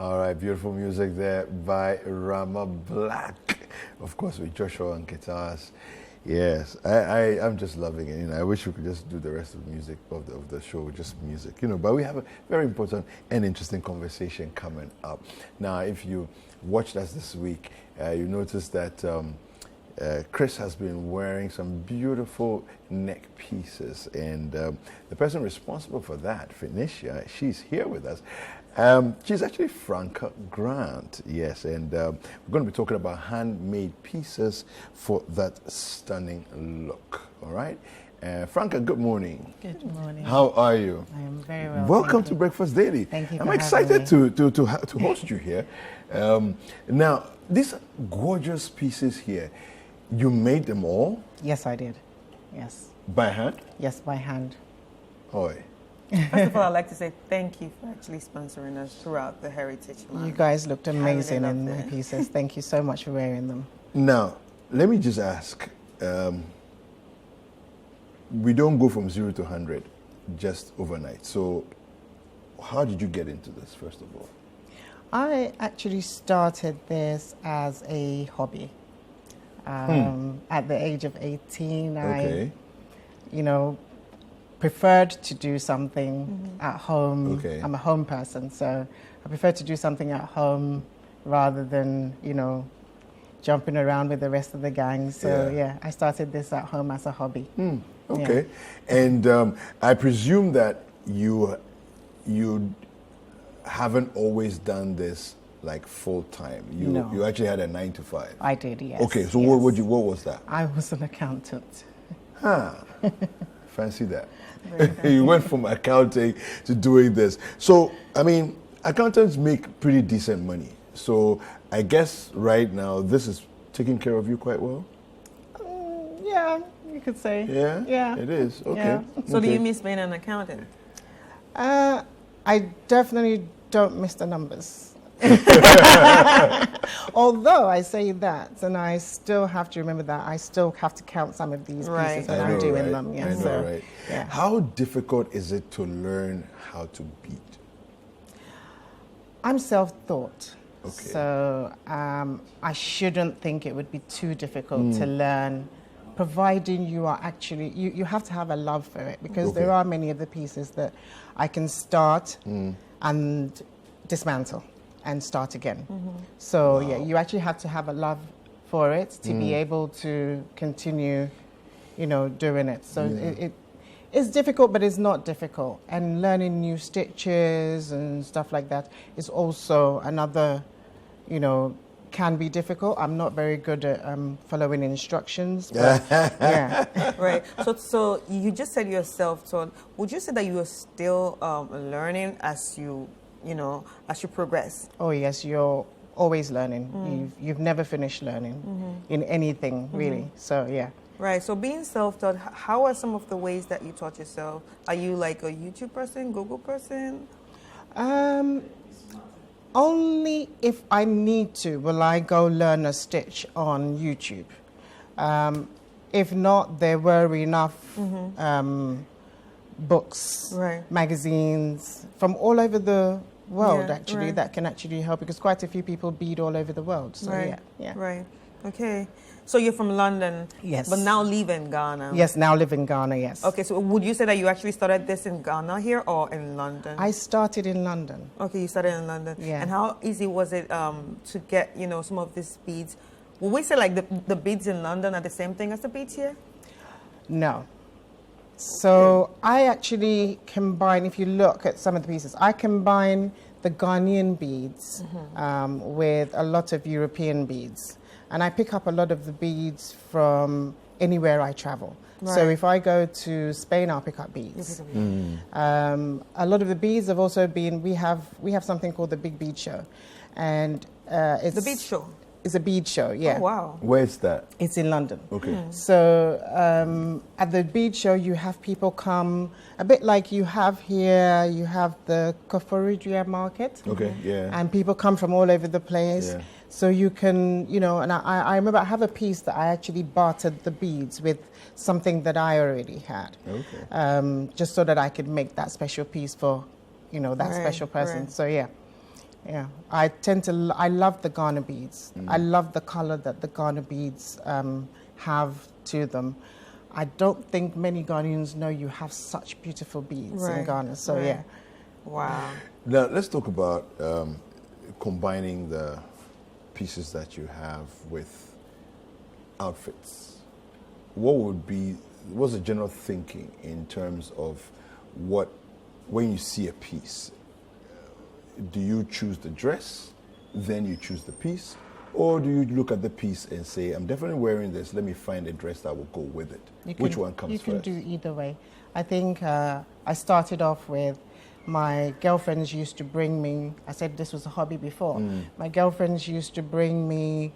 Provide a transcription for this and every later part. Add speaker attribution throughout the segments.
Speaker 1: All right, beautiful music there by Rama Black. Of course, with Joshua on guitars. Yes, I'm just loving it. You know, I wish we could just do the rest of the music of the show, just music. You know, but we have a very important and interesting conversation coming up. Now, if you watched us this week, you noticed that Chris has been wearing some beautiful neck pieces, and the person responsible for that, FNEtia, she's here with us. She's actually Franca Grant, yes, and we're going to be talking about handmade pieces for that stunning look, all right? Franca, good morning.
Speaker 2: Good morning.
Speaker 1: How are you?
Speaker 2: I am very well.
Speaker 1: Welcome to Breakfast Daily.
Speaker 2: Thank you.
Speaker 1: I'm excited to host you here. Now, these gorgeous pieces here, you made them all?
Speaker 2: Yes, I did. Yes.
Speaker 1: By hand?
Speaker 2: Yes, by hand.
Speaker 1: Oi.
Speaker 3: First of all, I'd like to say thank you for actually sponsoring us throughout the Heritage Month.
Speaker 2: You guys looked amazing in my pieces. Thank you so much for wearing them.
Speaker 1: Now, let me just ask. We don't go from 0 to 100 just overnight. So how did you get into this, first of all?
Speaker 2: I actually started this as a hobby. At the age of 18,
Speaker 1: Okay.
Speaker 2: I preferred to do something at home.
Speaker 1: Okay.
Speaker 2: I'm a home person, so I prefer to do something at home rather than, jumping around with the rest of the gang. So, yeah, I started this at home as a hobby.
Speaker 1: Okay. Yeah. And I presume that you haven't always done this like full time. You actually had a 9 to 5.
Speaker 2: I did, yes.
Speaker 1: Okay, so
Speaker 2: yes.
Speaker 1: what was that?
Speaker 2: I was an accountant.
Speaker 1: Fancy that. You went from accounting to doing this. So, I mean, accountants make pretty decent money. So, I guess right now this is taking care of you quite well?
Speaker 2: Yeah, you could say.
Speaker 1: Yeah?
Speaker 2: Yeah.
Speaker 1: It is. Okay.
Speaker 2: Yeah.
Speaker 3: So do you miss being an accountant?
Speaker 2: I definitely don't miss the numbers. Although I say that, and I still have to remember that I still have to count some of these pieces when I'm doing them. Yeah,
Speaker 1: I know, right?
Speaker 2: Yeah.
Speaker 1: How difficult is it to learn how to bead?
Speaker 2: I'm self-taught.
Speaker 1: Okay.
Speaker 2: So I shouldn't think it would be too difficult to learn, providing you are actually, you have to have a love for it, because there are many of the pieces that I can start and dismantle and start again. So yeah, you actually have to have a love for it to be able to continue, doing it. So it's difficult, but it's not difficult. And learning new stitches and stuff like that is also another, can be difficult. I'm not very good at following instructions. But yeah.
Speaker 3: Right. So you just said you're self-taught. Would you say that you are still learning as you progress?
Speaker 2: Oh yes, you're always learning. You've never finished learning in anything really. So yeah.
Speaker 3: Right. So being self-taught, how are some of the ways that you taught yourself? Are you like a YouTube person, Google person?
Speaker 2: Only if I need to will I go learn a stitch on YouTube. If not, there were enough books, magazines from all over the world that can actually help, because quite a few people bead all over the world. So yeah.
Speaker 3: Right. Okay. So you're from London.
Speaker 2: Yes.
Speaker 3: But now live in Ghana.
Speaker 2: Yes, now live in Ghana, yes.
Speaker 3: Okay, so would you say that you actually started this in Ghana here or in London?
Speaker 2: I started in London.
Speaker 3: Okay, you started in London.
Speaker 2: Yeah.
Speaker 3: And how easy was it to get, some of these beads? Would we say like the beads in London are the same thing as the beads here?
Speaker 2: No. So I actually combine, if you look at some of the pieces, I combine the Ghanaian beads with a lot of European beads. And I pick up a lot of the beads from anywhere I travel. Right. So if I go to Spain, I'll pick up beads. A lot of the beads have also been, we have something called the Big Bead Show. And it's...
Speaker 3: The bead show?
Speaker 2: It's a bead show, yeah.
Speaker 3: Oh, wow.
Speaker 1: Where's that?
Speaker 2: It's in London.
Speaker 1: Okay.
Speaker 2: So at the bead show, you have people come, a bit like you have here, you have the Koforidua market.
Speaker 1: Okay, yeah.
Speaker 2: And people come from all over the place.
Speaker 1: Yeah.
Speaker 2: So you can, and I remember I have a piece that I actually bartered the beads with something that I already had. Okay. Just so that I could make that special piece for, that special person. Right. So yeah. Yeah, I love the Ghana beads. I love the color that the Ghana beads have to them. I don't think many Ghanaians know you have such beautiful beads in Ghana. So yeah.
Speaker 3: Wow.
Speaker 1: Now let's talk about combining the pieces that you have with outfits. What's the general thinking in terms of when you see a piece? Do you choose the dress, then you choose the piece, or do you look at the piece and say, I'm definitely wearing this, let me find a dress that will go with it? Which one comes first?
Speaker 2: You can do either way. I think I started off with my girlfriends used to bring me, I said this was a hobby before, my girlfriends used to bring me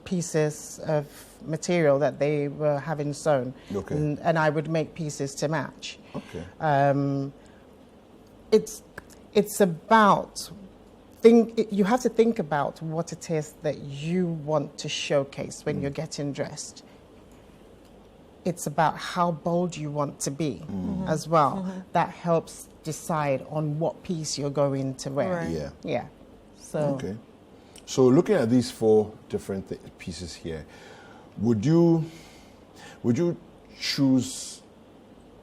Speaker 2: pieces of material that they were having sewn, and I would make pieces to match. Okay. It's about you have to think about what it is that you want to showcase when you're getting dressed. It's about how bold you want to be as well. That helps decide on what piece you're going to wear.
Speaker 3: Right.
Speaker 1: Yeah.
Speaker 2: Yeah. So.
Speaker 1: Okay. So looking at these 4 different pieces here, would you choose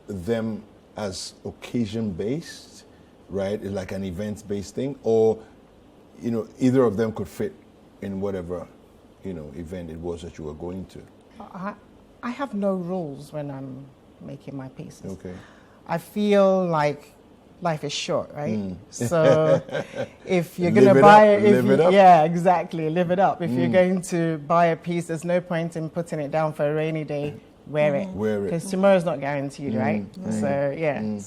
Speaker 1: them as occasion-based, right? Like an event-based thing, or either of them could fit in whatever event it was that you were going to?
Speaker 2: I have no rules when I'm making my pieces.
Speaker 1: Okay.
Speaker 2: I feel like life is short, right? So if you're going to buy it, yeah, exactly, live it up. If you're going to buy a piece, there's no point in putting it down for a rainy day. Wear it. Because tomorrow's not guaranteed, right? So yeah.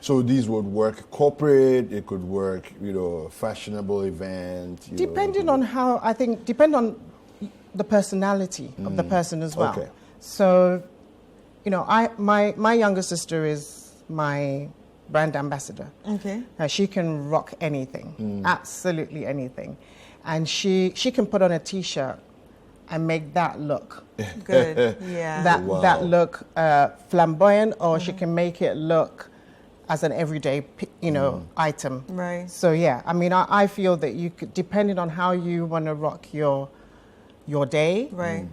Speaker 1: So these would work corporate. It could work, fashionable event.
Speaker 2: Depending on on the personality of the person as well.
Speaker 1: Okay.
Speaker 2: So, my younger sister is my brand ambassador.
Speaker 3: Okay.
Speaker 2: She can rock anything, absolutely anything, and she can put on a T-shirt and make that look
Speaker 3: good. Yeah.
Speaker 2: That look flamboyant, or she can make it look as an everyday, item.
Speaker 3: Right.
Speaker 2: So yeah, I feel that you could, depending on how you want to rock your day,
Speaker 3: right.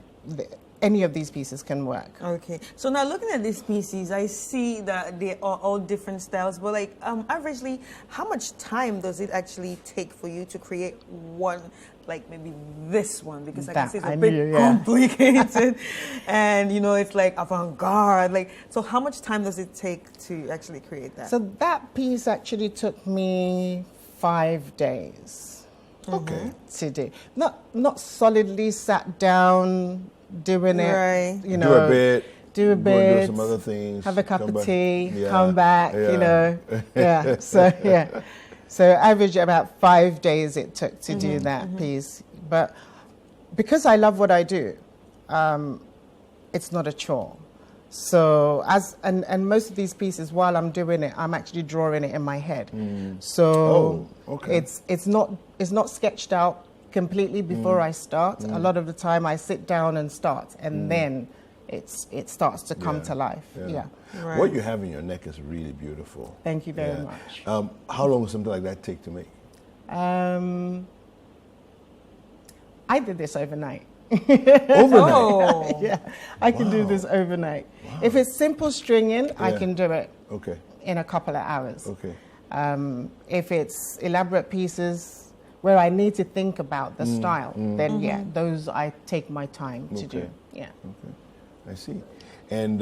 Speaker 2: Any of these pieces can work.
Speaker 3: Okay. So now looking at these pieces, I see that they are all different styles, but averagely, how much time does it actually take for you to create one, like maybe this one? Because I can see it's a bit complicated and, it's like avant-garde. So how much time does it take to actually create that?
Speaker 2: So that piece actually took me 5 days.
Speaker 1: Okay.
Speaker 2: To do. Not solidly sat down doing it.
Speaker 3: Right.
Speaker 2: Do a bit.
Speaker 1: Do some other things.
Speaker 2: Have a cup of tea. Come back. Yeah. So average about 5 days it took to do that piece. But because I love what I do, it's not a chore. So and most of these pieces, while I'm doing it, I'm actually drawing it in my head. So it's not sketched out completely before I start. A lot of the time I sit down and start, and then it starts to come to life. Yeah.
Speaker 3: Right.
Speaker 1: What you have in your neck is really beautiful.
Speaker 2: Thank you very much.
Speaker 1: How long does something like that take to make?
Speaker 2: I did this overnight.
Speaker 1: Overnight?
Speaker 3: Oh.
Speaker 2: Yeah, I can do this overnight. Wow. If it's simple stringing, I can do it in a couple of hours.
Speaker 1: Okay.
Speaker 2: If it's elaborate pieces where I need to think about the style, then those I take my time to do. Yeah.
Speaker 1: Okay. I see. And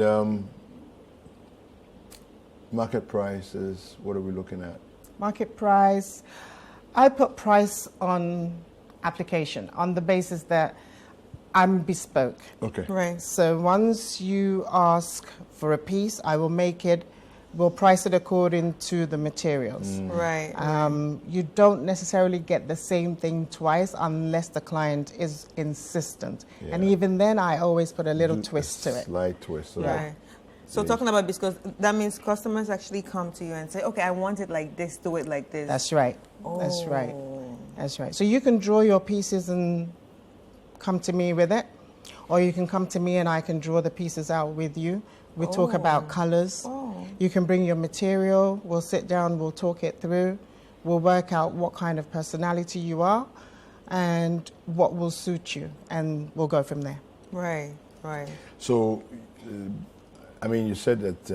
Speaker 1: market prices, what are we looking at?
Speaker 2: Market price, I put price on application on the basis that I'm bespoke.
Speaker 1: Okay.
Speaker 3: Right.
Speaker 2: So once you ask for a piece, I will we'll price it according to the materials.
Speaker 3: Right.
Speaker 2: You don't necessarily get the same thing twice unless the client is insistent. And even then, I always put a little twist to it.
Speaker 1: Slight twist.
Speaker 3: Right. So talking about because that means customers actually come to you and say, okay, I want it like this, do it like this.
Speaker 2: That's right.
Speaker 3: Oh.
Speaker 2: That's right. That's right. So you can draw your pieces and come to me with it, or you can come to me and I can draw the pieces out with you. We talk about colors. You can bring your material. We'll sit down. We'll talk it through. we'll work out what kind of personality you are and what will suit you, and we'll go from there.
Speaker 3: Right.
Speaker 1: So, I mean, you said that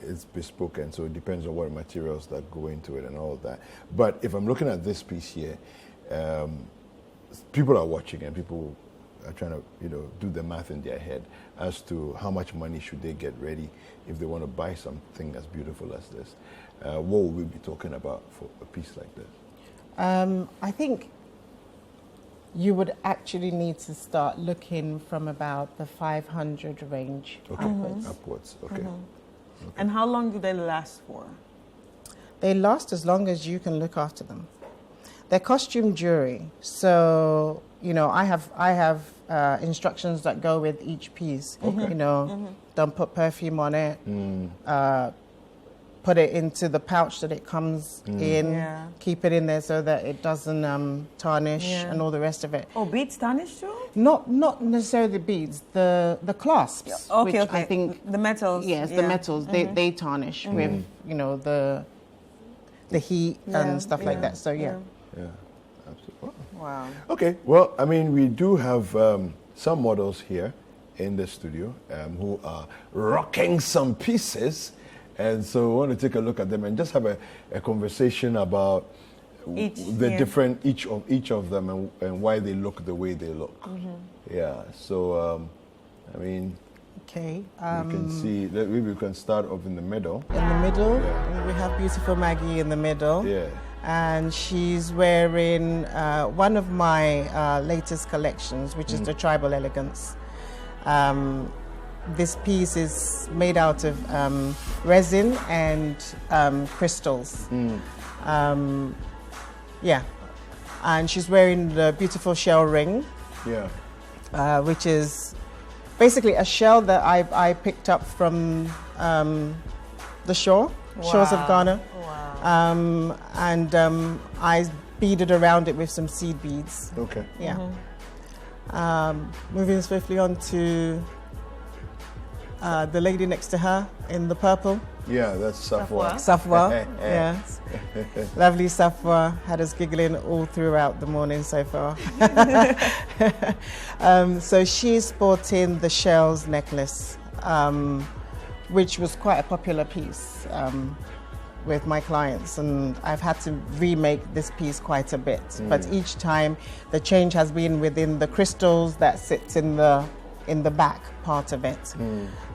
Speaker 1: it's bespoke, and so it depends on what materials that go into it and all of that. But if I'm looking at this piece here, people are watching and people are trying to, do the math in their head as to how much money should they get ready if they want to buy something as beautiful as this. What will we be talking about for a piece like this?
Speaker 2: I think you would actually need to start looking from about the 500 range
Speaker 1: Upwards. Okay. Okay.
Speaker 3: And how long do they last for?
Speaker 2: They last as long as you can look after them. They're costume jewelry, so I have instructions that go with each piece.
Speaker 1: Okay.
Speaker 2: Don't put perfume on it. Put it into the pouch that it comes in. Yeah. Keep it in there so that it doesn't tarnish and all the rest of it.
Speaker 3: Oh, beads tarnish too?
Speaker 2: Not necessarily the beads. The clasps.
Speaker 3: Yeah. Okay.
Speaker 2: Which I think
Speaker 3: the metals.
Speaker 2: Yes, the metals. They tarnish with the heat and stuff like that. So yeah.
Speaker 1: Yeah, absolutely.
Speaker 3: Wow.
Speaker 1: Okay, well, I mean, we do have some models here in the studio who are rocking some pieces, and so we want to take a look at them and just have a conversation about each of them and why they look the way they look. Yeah, so I mean.
Speaker 2: Okay.
Speaker 1: You can see, maybe we can start off in the middle.
Speaker 2: In the middle, we have beautiful Maggie in the middle.
Speaker 1: Yeah.
Speaker 2: And she's wearing one of my latest collections, which is the Tribal Elegance. This piece is made out of resin and crystals. And she's wearing the beautiful shell ring, which is basically a shell that I picked up from the shores of Ghana. Wow. I beaded around it with some seed beads.
Speaker 1: Okay.
Speaker 2: Yeah. Moving swiftly on to the lady next to her in the purple.
Speaker 1: Yeah, that's Safwa.
Speaker 2: Safwa, yes. Lovely Safwa had us giggling all throughout the morning so far. So she's sporting the shells necklace, which was quite a popular piece with my clients, and I've had to remake this piece quite a bit. But each time the change has been within the crystals that sits in the back part of it.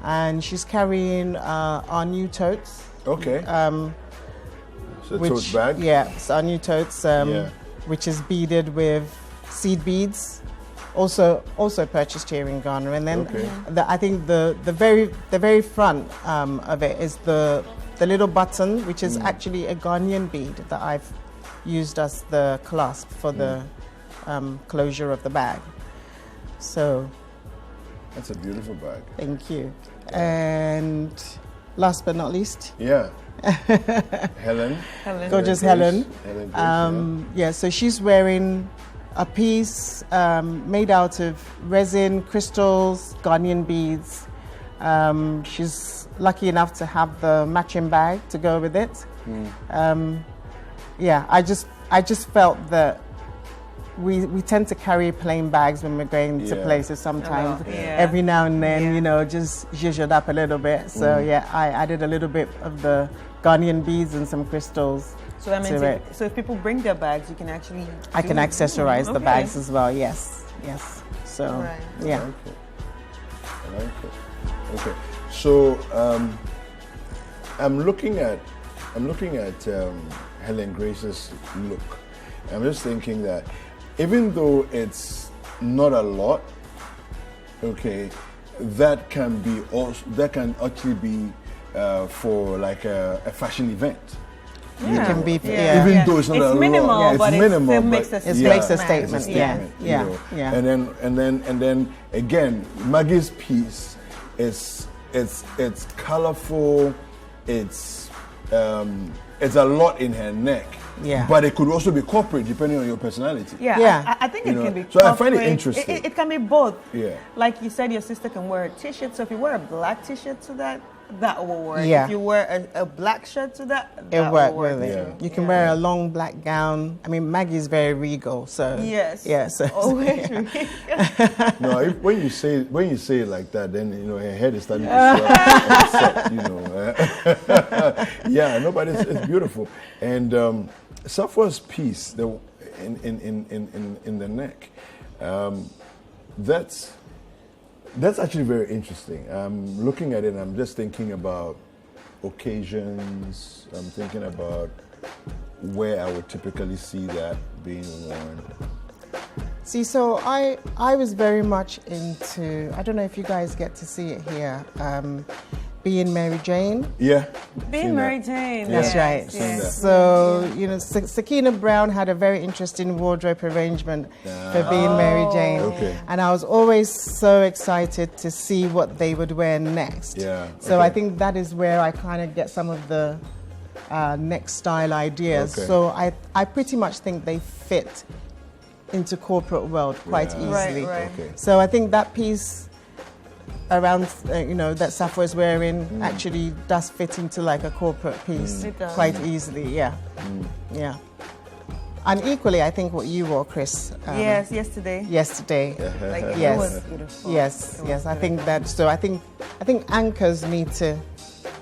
Speaker 2: And she's carrying our new totes.
Speaker 1: Okay. So tote bag?
Speaker 2: Yeah, it's our new totes, which is beaded with seed beads. Also purchased here in Ghana. And then I think the very front of it is the little button, which is actually a Ghanaian bead that I've used as the clasp for the closure of the bag. So
Speaker 1: that's a beautiful bag.
Speaker 2: Thank you. And last but not least,
Speaker 1: Helen.
Speaker 2: Gorgeous Helen. So she's wearing a piece made out of resin, crystals, Ghanaian beads. She's lucky enough to have the matching bag to go with it. I just felt that we tend to carry plain bags when we're going to places sometimes. Every now and then, just zhuzh it up a little bit. So I added a little bit of the Ghanaian beads and some crystals.
Speaker 3: So that means if people bring their bags, you can actually
Speaker 2: I can accessorize the bags as well. Yes. So yeah.
Speaker 1: I like it. Okay. So I'm looking at Helen Grace's look. I'm just thinking that even though it's not a lot, that can actually be for like a fashion event.
Speaker 2: It can be,
Speaker 1: even though it's not a
Speaker 3: minimal,
Speaker 1: lot.
Speaker 3: but
Speaker 1: it's minimal,
Speaker 3: it makes a statement.
Speaker 2: Makes a statement.
Speaker 1: Yeah. And then again, Maggie's piece is it's colorful. It's a lot in her neck.
Speaker 2: Yeah.
Speaker 1: But it could also be corporate depending on your personality.
Speaker 3: I think it can be
Speaker 1: So I find it interesting.
Speaker 3: It can be both.
Speaker 1: Yeah.
Speaker 3: Like you said, your sister can wear a t-shirt. So if you wear a black t-shirt to that, that will work.
Speaker 2: Yeah.
Speaker 3: If you wear a black shirt to that
Speaker 2: It
Speaker 3: will
Speaker 2: worked
Speaker 3: work.
Speaker 2: with it.
Speaker 1: Yeah.
Speaker 2: You can wear a long black gown. I mean, Maggie's very regal, so
Speaker 3: Yes.
Speaker 2: yeah. So
Speaker 3: Always.
Speaker 1: No, when you say it like that, then her head is starting to swell. Yeah, no, but it's beautiful. And Sappho's piece, in the neck, that's actually very interesting. I'm looking at it and I'm just thinking about occasions. I'm thinking about where I would typically see that being worn.
Speaker 2: See, so I was very much into, I don't know if you guys get to see it here, Being Mary Jane.
Speaker 1: Yeah.
Speaker 3: Being Mary Jane.
Speaker 2: That's
Speaker 3: yes,
Speaker 2: right.
Speaker 3: yes.
Speaker 2: So, Sakina Brown had a very interesting wardrobe arrangement for Being Mary Jane.
Speaker 1: Okay.
Speaker 2: And I was always so excited to see what they would wear next.
Speaker 1: Yeah.
Speaker 2: So
Speaker 1: okay.
Speaker 2: I think that is where I kind of get some of the next style ideas.
Speaker 1: Okay.
Speaker 2: So I pretty much think they fit into corporate world quite
Speaker 1: Yeah.
Speaker 2: easily.
Speaker 3: Right.
Speaker 1: Okay.
Speaker 2: So I think that piece around, that Sappho is wearing actually does fit into like a corporate piece
Speaker 3: It does.
Speaker 2: quite easily, yeah. Yeah. And equally, I think what you wore, Chris.
Speaker 3: Yes, yesterday.
Speaker 2: Yesterday.
Speaker 3: Like, it
Speaker 2: Yes.
Speaker 3: was beautiful.
Speaker 2: Yes, yes. I think that. So I think anchors need to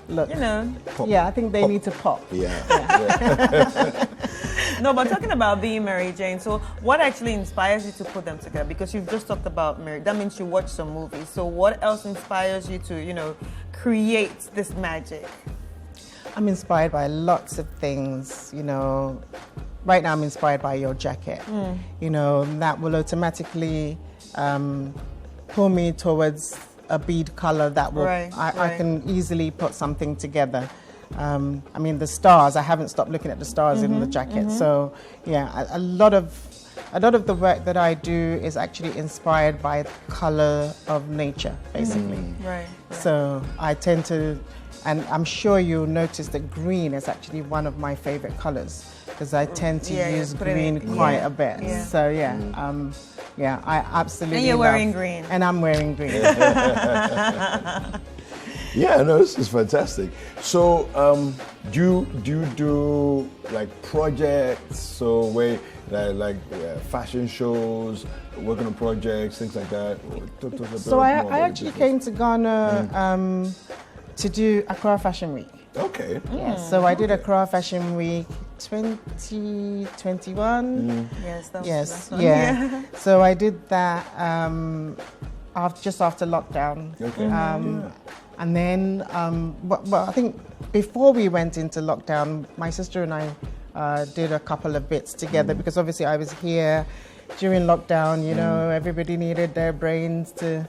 Speaker 2: look. Yeah, I think they need to pop.
Speaker 1: Yeah.
Speaker 3: No, but talking about Being Mary Jane, so what actually inspires you to put them together? Because you've just talked about Mary, that means you watch some movies. So what else inspires you to, create this magic?
Speaker 2: I'm inspired by lots of things, Right now I'm inspired by your jacket. That will automatically pull me towards a bead color that will, I can easly put something together. The stars, I haven't stopped looking at the stars in the jacket. So yeah, a lot of the work that I do is actually inspired by the color of nature, basically.
Speaker 3: Right.
Speaker 2: So I tend to, and I'm sure you'll notice that green is actually one of my favorite colors because I tend to use green quite a bit.
Speaker 3: Yeah.
Speaker 2: So I absolutely
Speaker 3: And you're
Speaker 2: love,
Speaker 3: wearing green.
Speaker 2: And I'm wearing green.
Speaker 1: Yeah, no, this is fantastic. So, do you do like projects? So, where like fashion shows, working on projects, things like that.
Speaker 2: So I actually came to Ghana to do Accra Fashion Week.
Speaker 1: Okay.
Speaker 2: Yeah, so I did Accra Fashion Week 2021.
Speaker 3: Yes, that was
Speaker 2: Yes,
Speaker 3: the last one.
Speaker 2: yeah. So I did that just after lockdown.
Speaker 1: Okay.
Speaker 2: And then, I think before we went into lockdown, my sister and I did a couple of bits together because obviously I was here during lockdown. Everybody needed their brains to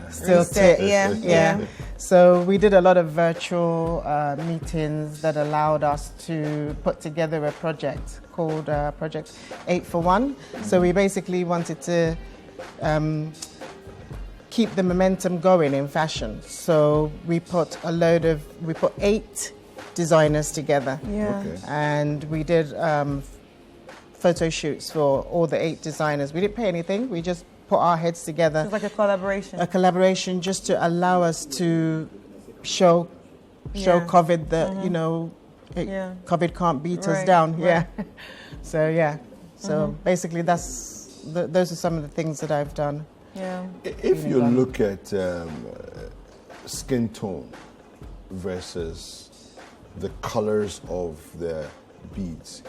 Speaker 2: still
Speaker 3: Reset,
Speaker 2: tick.
Speaker 3: yeah.
Speaker 2: So we did a lot of virtual meetings that allowed us to put together a project called Project 8 for 1. So we basically wanted to keep the momentum going in fashion. So we put 8 designers together.
Speaker 3: Yeah.
Speaker 1: Okay.
Speaker 2: And we did photo shoots for all the 8 designers. We didn't pay anything. We just put our heads together.
Speaker 3: It's like a collaboration.
Speaker 2: A collaboration just to allow us to show COVID that, COVID can't beat us down.
Speaker 3: Right.
Speaker 2: Yeah. So basically those are some of the things that I've done.
Speaker 3: Yeah.
Speaker 1: If you look at skin tone versus the colors of the beads,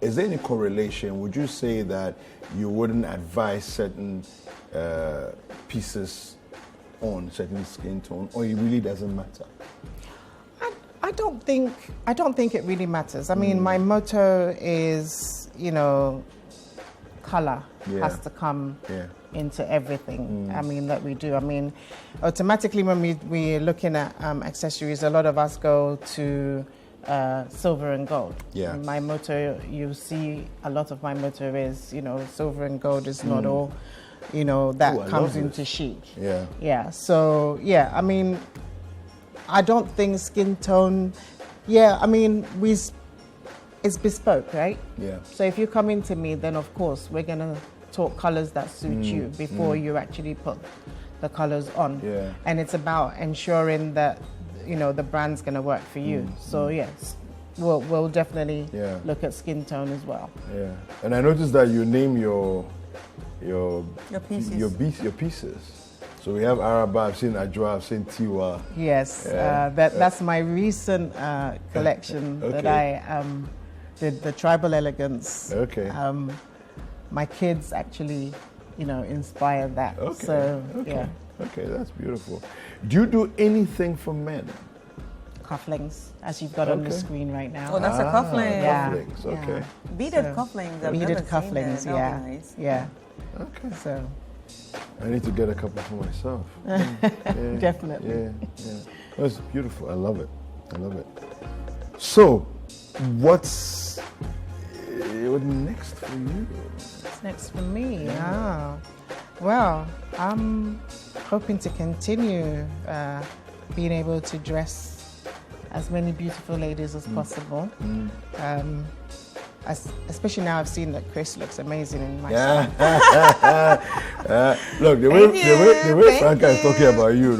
Speaker 1: is there any correlation? Would you say that you wouldn't advise certain pieces on certain skin tone, or it really doesn't matter?
Speaker 2: I don't think it really matters. I mean, my motto is, color has to come into everything. I mean, that we do. I mean, automatically when we're looking at accessories, a lot of us go to silver and gold.
Speaker 1: Yeah.
Speaker 2: My motto, you see, a lot of my motto is, silver and gold is not all, that comes into chic.
Speaker 1: Yeah.
Speaker 2: Yeah. So I mean, I don't think skin tone. Yeah. I mean, it's bespoke, right?
Speaker 1: Yeah.
Speaker 2: So if you come into me, then of course we're gonna talk colors that suit you before you actually put the colors on.
Speaker 1: Yeah.
Speaker 2: And it's about ensuring that the brand's going to work for you. So yes, we'll definitely look at skin tone as well.
Speaker 1: Yeah, and I noticed that you name your pieces. So we have Araba, I've seen Ajwa, I've seen Tiwa.
Speaker 2: Yes, that's my recent collection that I did, the Tribal Elegance.
Speaker 1: Okay.
Speaker 2: My kids actually, inspired that.
Speaker 1: Okay.
Speaker 2: So,
Speaker 1: okay.
Speaker 2: yeah.
Speaker 1: Okay, that's beautiful. Do you do anything for men?
Speaker 2: Cufflinks, as you've got on the screen right now.
Speaker 3: Oh, that's a cufflink.
Speaker 2: Yeah.
Speaker 1: Cufflinks, okay.
Speaker 3: Beaded cufflinks. I've never
Speaker 2: Beaded
Speaker 3: seen
Speaker 2: cufflinks,
Speaker 3: that.
Speaker 2: yeah.
Speaker 3: That'll be nice.
Speaker 2: Yeah.
Speaker 1: Okay.
Speaker 2: So,
Speaker 1: I need to get a couple for myself.
Speaker 2: definitely.
Speaker 1: Yeah. That's beautiful. I love it. So, what's next for you?
Speaker 2: What's next for me? Well, I'm hoping to continue being able to dress as many beautiful ladies as possible. Especially now I've seen that Chris looks amazing in my style.
Speaker 1: Look, the way Franca is talking about you,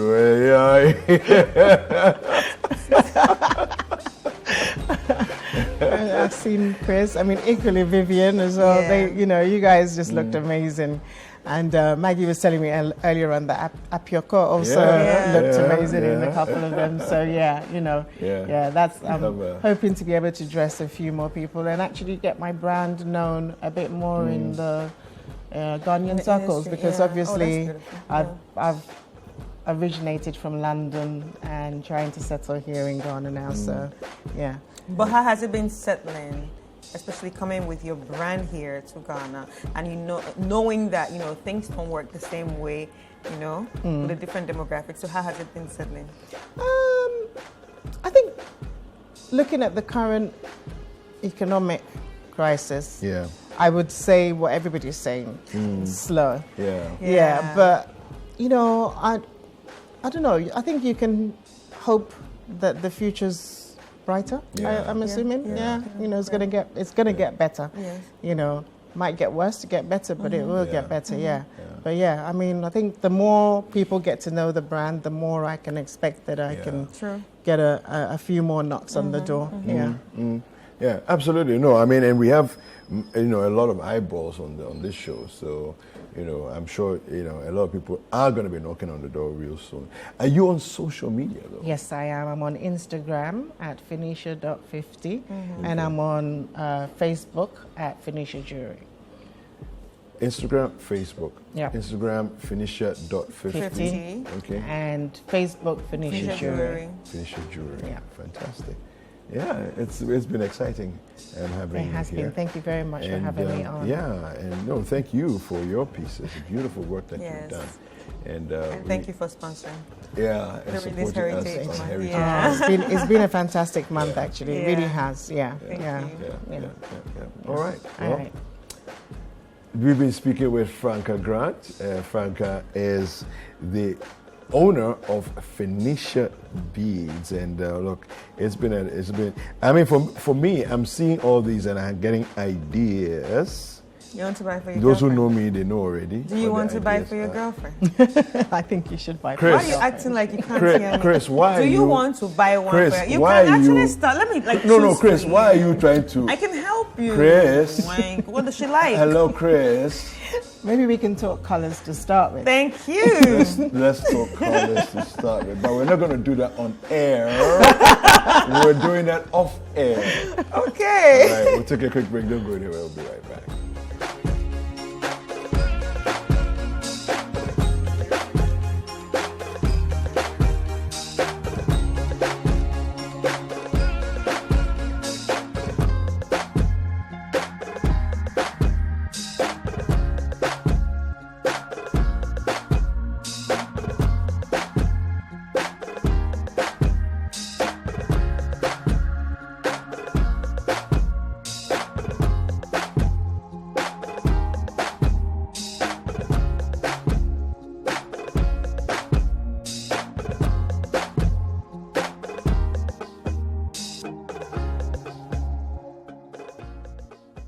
Speaker 2: I've seen Chris. I mean, equally Vivian as well.
Speaker 3: Yeah.
Speaker 2: You guys just looked amazing. And Maggie was telling me earlier on that Apioko also looked amazing in a couple of them. So that's hoping to be able to dress a few more people and actually get my brand known a bit more in the Ghanaian circles, because obviously I've originated from London and trying to settle here in Ghana now. So yeah.
Speaker 3: But how has it been settling? Especially coming with your brand here to Ghana, and knowing that things don't work the same way, with a different demographic. So how has it been settling?
Speaker 2: I think looking at the current economic crisis, I would say what everybody's saying, slow. Yeah, but I don't know. I think you can hope that the future's brighter. I'm assuming. It's gonna get better.
Speaker 3: Yes.
Speaker 2: Might get worse to get better, but it will get better. But I mean, I think the more people get to know the brand, the more I can expect that I can get a few more knocks on the door.
Speaker 1: Yeah, absolutely. No, I mean, and we have a lot of eyeballs on this show, so I'm sure a lot of people are going to be knocking on the door real soon. Are you on social media though?
Speaker 2: Yes, I am. I'm on Instagram at FNEtia.50, and I'm on Facebook at FNEtia Jewelry.
Speaker 1: Instagram, Facebook.
Speaker 2: Yeah.
Speaker 1: Instagram, FNEtia.50. Okay.
Speaker 2: And Facebook, FNEtia Jewelry.
Speaker 1: FNEtia Jewelry.
Speaker 2: Yeah.
Speaker 1: Fantastic. Yeah, it's been exciting having you here.
Speaker 2: It has been. Thank you very much for having me on.
Speaker 1: Yeah, and thank you for your pieces, the beautiful work that you've done. And
Speaker 3: thank you for sponsoring.
Speaker 1: Yeah, and supporting
Speaker 3: Heritage
Speaker 1: us on
Speaker 3: Month.
Speaker 1: Heritage.
Speaker 2: It's been a fantastic month, actually. It really has.
Speaker 3: Thank you.
Speaker 1: All right.
Speaker 2: All right.
Speaker 1: We've been speaking with Franca Grant. Franca is the owner of FNEtia Beads, and look, it's been. I mean, for me, I'm seeing all these and I'm getting ideas.
Speaker 3: You want to buy for your
Speaker 1: Those
Speaker 3: girlfriend?
Speaker 1: who know me, they know already.
Speaker 3: Do you want to buy for your girlfriend?
Speaker 2: I think you should buy.
Speaker 1: Chris,
Speaker 3: Why are you acting like you can't hear me?
Speaker 1: Chris, why?
Speaker 3: Do you want to buy one
Speaker 1: Chris,
Speaker 3: for her? You
Speaker 1: why
Speaker 3: can
Speaker 1: are
Speaker 3: actually
Speaker 1: you-
Speaker 3: start. Let me
Speaker 1: No,
Speaker 3: choose
Speaker 1: Chris,
Speaker 3: for
Speaker 1: why are
Speaker 3: you.
Speaker 1: you trying to?
Speaker 3: I can help you.
Speaker 1: Chris.
Speaker 3: Wank. What does she like?
Speaker 1: Hello, Chris.
Speaker 2: Maybe we can talk colours to start with.
Speaker 3: Thank you.
Speaker 1: Let's talk colors to start with, but we're not going to do that on air. We're doing that off air.
Speaker 3: Okay.
Speaker 1: All right, we'll take a quick break. Don't go anywhere. We'll be right back.